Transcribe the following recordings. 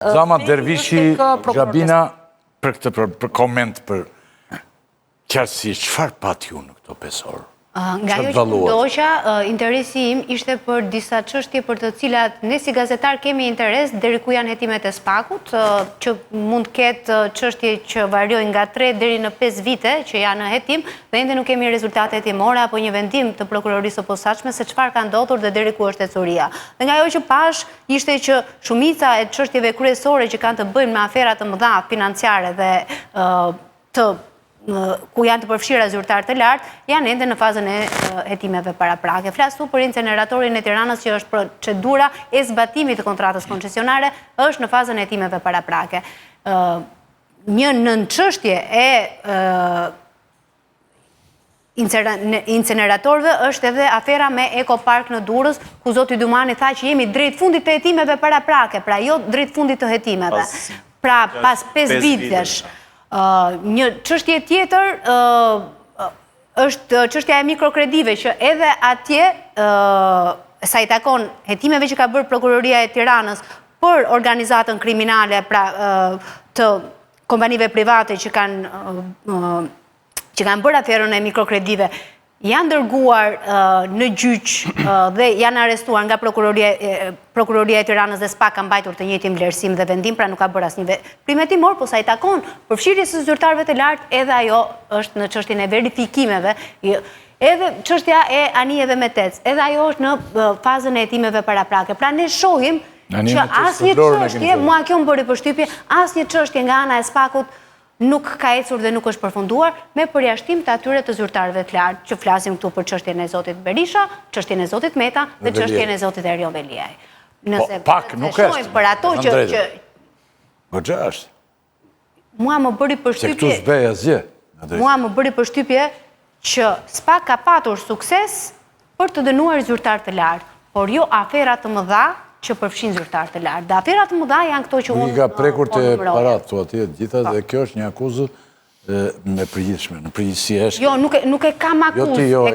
Zama Dervishi, Gjabina, për këtë për koment për qartësisht, çfarë pat ju në këto 5 orë? Nga jo që ndoqa, interesi im ishte për disa çështje për të cilat ne si gazetar kemi interes deri ku janë hetimet e SPAK-ut, që mund të ketë çështje që variojnë nga 3 deri në 5 vite që janë në hetim dhe ende nuk kemi rezultate hetimore apo një vendim të prokurorisë së posaçme se çfarë ka ndodhur dhe deri ku është ecuria. Dhe nga ajo që pash ishte që shumica e çështjeve kryesore që kanë të bëjnë me afera të mëdha financiare dhe ku janë të përfshira zyrtar të lartë, janë ende në fazën e hetimeve paraprake. Flasu për inceneratorin e Tiranës që është procedura e zbatimit të kontratës koncesionare, është në fazën e hetimeve paraprake. Një nënçështje e inceneratorëve është edhe afera me Ekopark në Durrës, ku zoti Dumani tha që jemi drejt fundit të hetimeve paraprake, pra jo drejt fundit të hetimeve. Pra pas 5 vitesh. Një çështje tjetër është çështja e mikrokredive, që edhe atje, sa i takon hetimeve që ka bërë Prokuroria e Tiranës për organizatën kriminale, pra të kompanive private që kanë bërë aferën e mikrokredive, janë dërguar në gjyq dhe janë arrestuar nga Prokuroria e Tiranës dhe SPAK ka mbajtur të njëjtin vlerësim dhe vendim, pra nuk ka bërë asnjë veprim hetimor, po sa i takon përfshirjes së zyrtarëve të lartë, edhe ajo është në çështjen e verifikimeve, edhe çështja e anijeve me tec, edhe ajo është në fazën e hetimeve paraprake. Pra ne shohim që asnjë çështje, mua kjo më bëri përshtypje, asnjë çështje nga ana e SPAK-ut nuk ka ecur dhe nuk është përfunduar me përjashtim të atyre të zyrtarëve të lartë, që flasim këtu për çështjen e zotit Berisha, çështjen e zotit Meta dhe çështjen e zotit Erjo Veliaj. Nëse shohim për ato që Goxha është. Mua më bëri përshtypje. Se këtu s'bej asgjë. Mua më bëri përshtypje që SPAK ka patur sukses për të dënuar zyrtar të lartë, por jo afera të mëdha që përfshin zyrtar të lartë. Dhe aferat të mëdha janë këto që unë ka prekur të parat, thua atje gjitha, dhe kjo është një akuzë me përgjithshme, në përgjithësi është. Jo, nuk e kam akuzë. Jo, e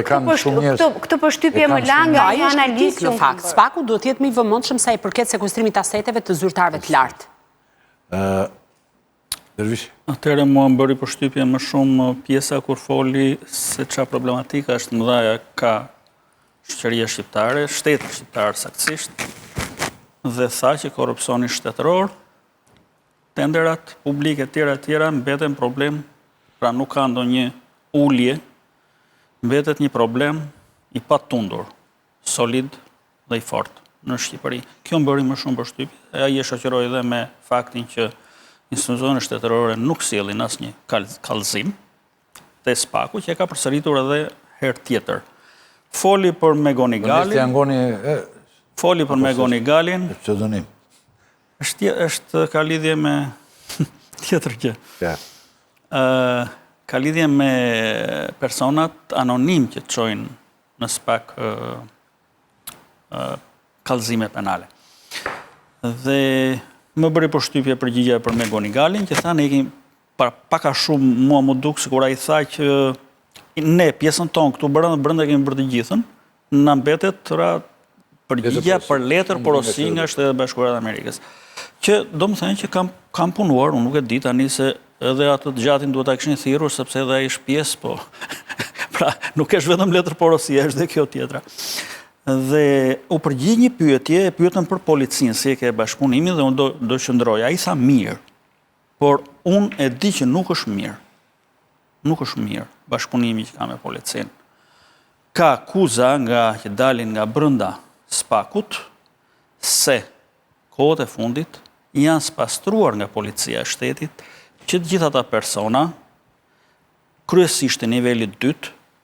kanë shumë njerëz. Këtë përshtypje më lang nga një analizë në fakt. SPAK-u duhet jetë më i vëmendshëm sa i përket sekustrimit të aseteve të zyrtarëve të lartë. Dervish. Atëherë mua më bëri përshtypje më shumë pjesa kur foli se çfarë problematika është mëdha ka shoqëria shqiptare, shteti shqiptar saktësisht, dhe tha që korrupsioni shtetëror, tenderat publike tjera mbeten problem, pra nuk ka ndonjë ulje, mbetet një problem i patundur, solid dhe i fortë në Shqipëri. Kjo më bëri më shumë përshtypje, e ai e shoqëroi edhe me faktin që institucionet shtetërore nuk sjellin asnjë kallëzim te SPAK-u, që e ka përsëritur edhe herë tjetër. Foli për Megoni Galin. Foli për Megoni Galin. Pseudonim. Është ka lidhje me tjetër gjë. Ka lidhje me personat anonim që çojnë në SPAK kallëzime penale. Dhe më bëri përshtypje përgjigja për Megoni Galin, që tha ne kemi pak a shumë mua më duk sikur ai tha që ne, pjesën tonë, këtu brenda kemi bërë të gjithën, në mbetet përgjigja për letër porosi nga Shtetet e Bashkuara të Amerikës. Që do më thënë që kam punuar, unë nuk e di tani se edhe atë të gjatin duhet ta kishin thirrur, sepse edhe ai është pjesë, po. Pra, nuk është vetëm letër porosi, është dhe kjo tjetra. Dhe u përgjigj një pyetje, e pyetën për policinë, si e ke bashkëpunimin, dhe unë do qëndroj. Ai tha mirë, por unë e di që nuk është mirë. Nuk është mirë bashkëpunimi që ka me policinë. Ka akuza që dalin nga brenda SPAK-ut se kohët e fundit janë spastruar nga policia e shtetit që të gjitha ata persona, kryesisht e nivelit 2,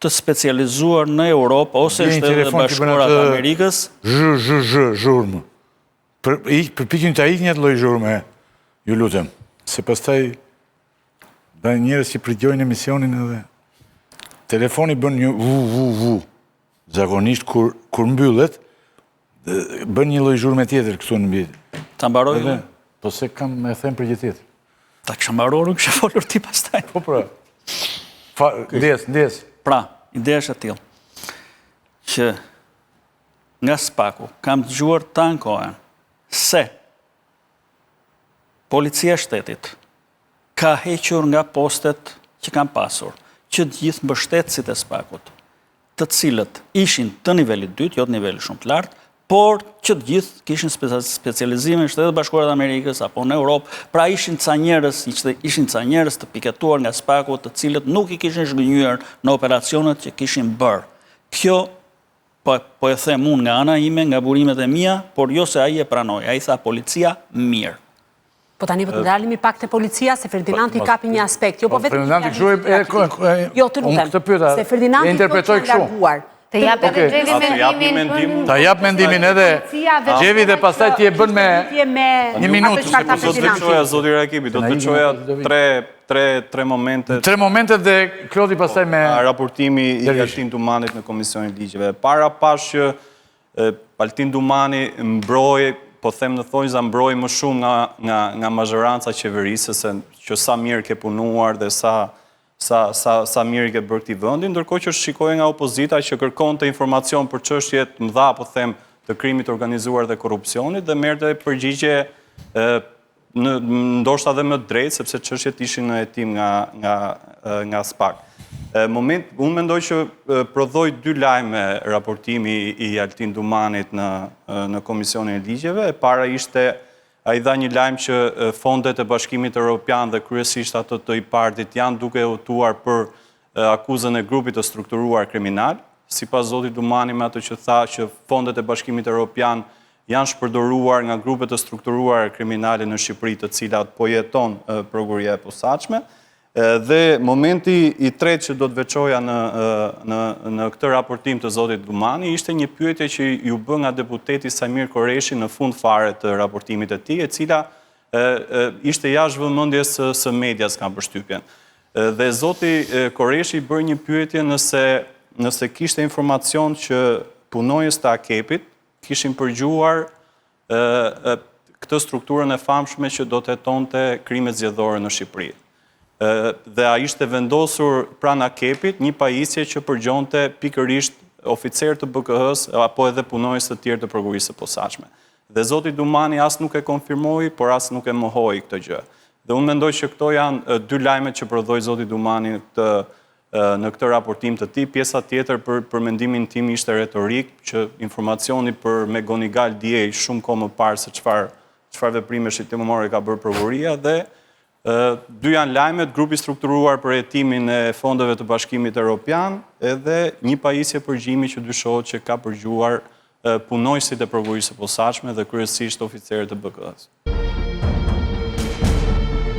të specializuar në Europë ose Shtetet e Bashkuara të Amerikës. Zhurmë. Përpiqen ta ikni atë lloj zhurme, ju lutem, se pastaj dhe njerëz që përgjojnë emisionin edhe telefoni bën një vu. Zakonisht kur mbyllet, bën një lloj zhurme tjetër këtu në mbi. Ta mbaroj unë? Po se kam e them për gjë tjetër. Ta kisha mbaruar unë, kisha folur ti pastaj. Po pra. Ndjes. Pra, ideja është e tillë që nga SPAK-u kam dëgjuar tankohen se policia e shtetit ka hequr nga postet që kanë pasur, që të gjithë mbështetësit e SPAK-ut, të cilët ishin të nivelit 2, jo të nivelit shumë të lartë, por që të gjithë kishin specializime në Shtetet Bashkuara të Amerikës apo në Europë, pra ishin ca njerëz të piketuar nga SPAK-u, të cilët nuk i kishin zhgënjyer në operacionet që kishin bërë. Kjo po e them unë nga ana ime, nga burimet e mia, por jo se ai e pranoi, ai tha policia mirë. Po tani të dalimi pak te policia, se Ferdinandi kapi një aspekt. Jo, po vetëm Ferdinandi kështu jo, të lutem. Se Ferdinandi interpretoj kështu. Të jap edhe Xhevi mendimin. Ta jap mendimin edhe Xhevi dhe pastaj ti e bën me një minutë. Do të veçoja zoti Rakibi, do të veçoja tre momente. Tre momente dhe Klodi pastaj me raportimi i Altin Dumanit në Komisionin e Ligjeve. Para pash që Altin Dumani mbroi, po them në thonjza mbroi më shumë nga mazhoranca qeverisë, që sa mirë ke punuar dhe sa mirë ke bërë këtij vendi, ndërkohë që shikoj nga opozita që kërkonte informacion për çështje të mëdha, po them, të krimit organizuar dhe korrupsionit, dhe merrte përgjigje ndoshta edhe më drejt, sepse çështjet ishin në hetim nga SPAK. Unë mendoj që prodhoi dy lajme raportimi i Altin Dumanit në Komisionin e Ligjeve. E para ishte ai dha një lajm që fondet e Bashkimit Evropian dhe kryesisht ato të I-partit janë duke votuar për akuzën e grupit të strukturuar kriminal. Sipas zotit Dumani me ato që tha që fondet e Bashkimit Evropian janë shpërdoruar nga grupet të strukturuar kriminale në Shqipëri, të cilat po jeton prokuria e posaçme. Dhe momenti I tretë që do të veçoja në këtë raportim të zotit Dumani ishte një pyetje që ju bë nga deputeti Samir Koreshi në fund fare të raportimit e tij, e cila ishte jashtë vëmendjes së medias, kam përshtypjen. Dhe zoti Koreshi bërë një pyetje nëse kishte informacion që punonjës të AKEP-it kishin përgjuar këtë strukturën e famshme që do të hetonte krimet zgjedhore në Shqipëri. Dhe a ishte vendosur pranë AKEP-it një pajisje që përgjonte pikërisht oficer të BKH-s apo edhe punonjës të tjerë të prokurisë së posaçme. Dhe zoti Dumani as nuk e konfirmoi, por as nuk e mohoi këtë gjë. Dhe unë mendoj që këto janë dy lajmet që prodhoi zoti Dumani në këtë raportim të tij. Pjesa tjetër për mendimin tim ishte retorik, që informacioni për me Gonigal diej shumë kohë më parë se çfarë veprimesh timore ka bërë prokuria, dhe dy janë lajmet, grupi strukturuar për hetimin e fondeve të Bashkimit Evropian, edhe një pajisje përgjimi që dyshohet që ka përgjuar punonjësit e prokurisë së posaçme dhe kryesisht oficerët e BKH-s.